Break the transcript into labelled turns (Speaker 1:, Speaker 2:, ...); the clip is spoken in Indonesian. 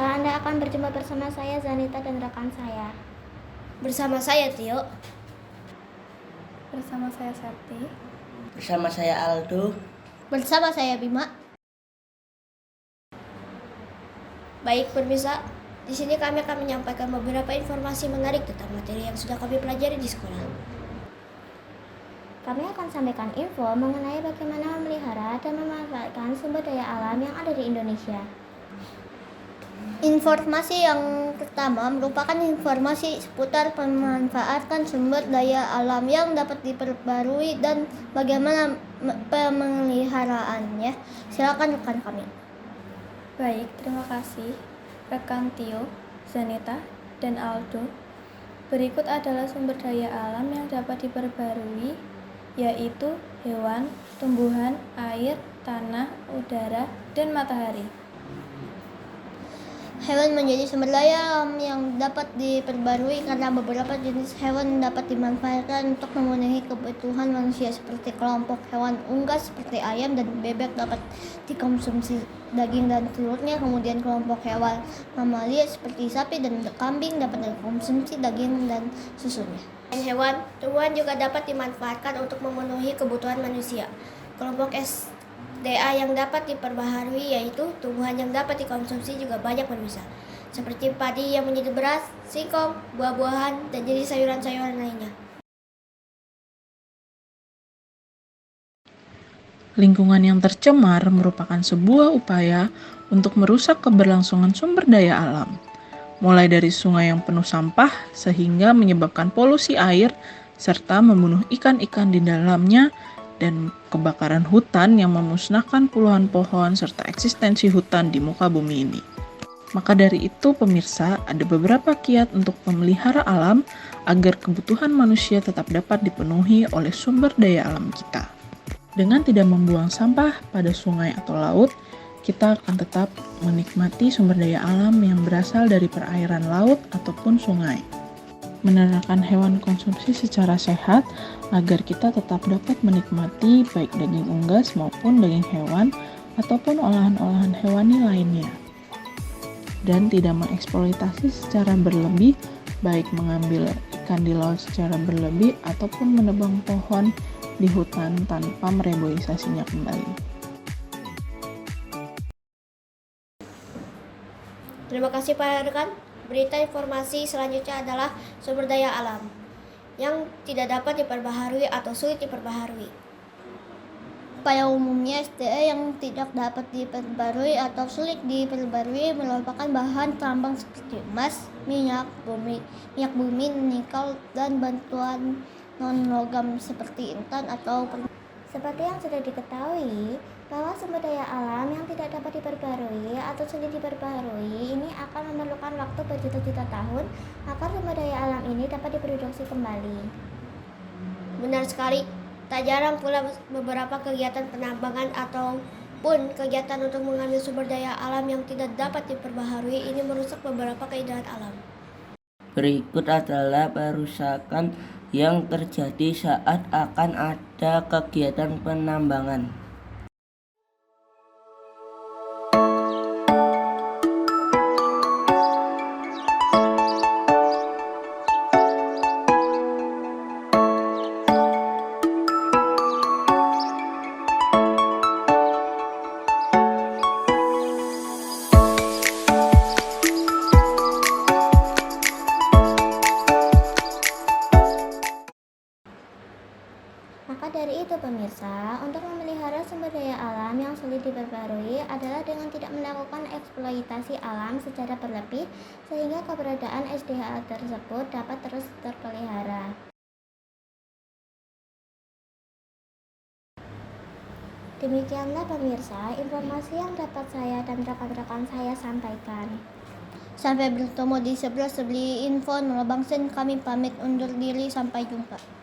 Speaker 1: Anda akan berjumpa bersama saya Zanita dan rekan saya.
Speaker 2: Bersama saya Tio.
Speaker 3: Bersama saya Septi.
Speaker 4: Bersama saya Aldo.
Speaker 2: Bersama saya Bima. Baik pemirsa, di sini kami akan menyampaikan beberapa informasi menarik tentang materi yang sudah kami pelajari di sekolah.
Speaker 1: Kami akan sampaikan info mengenai bagaimana memelihara dan memanfaatkan sumber daya alam yang ada di Indonesia.
Speaker 2: Informasi yang pertama merupakan informasi seputar pemanfaatan sumber daya alam yang dapat diperbarui dan bagaimana pemeliharaannya. Silakan rekan kami.
Speaker 3: Baik, terima kasih rekan Tio, Zanita, dan Aldo. Berikut adalah sumber daya alam yang dapat diperbarui, yaitu hewan, tumbuhan, air, tanah, udara, dan matahari.
Speaker 2: Hewan menjadi sumber daya alam yang dapat diperbarui karena beberapa jenis hewan dapat dimanfaatkan untuk memenuhi kebutuhan manusia seperti kelompok hewan unggas seperti ayam dan bebek dapat dikonsumsi daging dan telurnya, kemudian kelompok hewan mamalia seperti sapi dan kambing dapat dikonsumsi daging dan susunya. Hewan, tumbuhan juga dapat dimanfaatkan untuk memenuhi kebutuhan manusia. Kelompok SDA yang dapat diperbaharui yaitu tumbuhan yang dapat dikonsumsi juga banyak pemirsa, seperti padi yang menjadi beras, singkong, buah-buahan, dan jenis sayuran-sayuran lainnya.
Speaker 5: Lingkungan yang tercemar merupakan sebuah upaya untuk merusak keberlangsungan sumber daya alam, mulai dari sungai yang penuh sampah sehingga menyebabkan polusi air serta membunuh ikan-ikan di dalamnya, dan kebakaran hutan yang memusnahkan puluhan pohon serta eksistensi hutan di muka bumi ini. Maka dari itu pemirsa, ada beberapa kiat untuk memelihara alam agar kebutuhan manusia tetap dapat dipenuhi oleh sumber daya alam kita. Dengan tidak membuang sampah pada sungai atau laut, kita akan tetap menikmati sumber daya alam yang berasal dari perairan laut ataupun sungai. Menernakan hewan konsumsi secara sehat agar kita tetap dapat menikmati baik daging unggas maupun daging hewan ataupun olahan-olahan hewani lainnya. Dan tidak mengeksploitasi secara berlebih, baik mengambil ikan di laut secara berlebih ataupun menebang pohon di hutan tanpa mereboisasinya kembali.
Speaker 2: Terima kasih Pak rekan. Berita informasi selanjutnya adalah sumber daya alam yang tidak dapat diperbaharui atau sulit diperbaharui. Pada umumnya SDA yang tidak dapat diperbarui atau sulit diperbarui merupakan bahan tambang seperti emas, minyak bumi, nikel, dan bantuan non-logam seperti intan atau
Speaker 1: Seperti yang sudah diketahui, bahwa sumber daya alam yang tidak dapat diperbarui atau sulit diperbarui ini akan memerlukan waktu berjuta-juta tahun agar sumber daya alam ini dapat diproduksi kembali.
Speaker 2: Benar sekali, tak jarang pula beberapa kegiatan penambangan ataupun kegiatan untuk mengambil sumber daya alam yang tidak dapat diperbaharui ini merusak beberapa keindahan alam.
Speaker 4: Berikut adalah perusakan yang terjadi saat akan ada kegiatan penambangan.
Speaker 1: Maka dari itu pemirsa, untuk memelihara sumber daya alam yang sulit diperbarui adalah dengan tidak melakukan eksploitasi alam secara berlebih sehingga keberadaan SDA tersebut dapat terus terpelihara. Demikianlah pemirsa informasi yang dapat saya dan rekan-rekan saya sampaikan.
Speaker 2: Sampai bertemu di sebelah info Nolabangsen, kami pamit undur diri, sampai jumpa.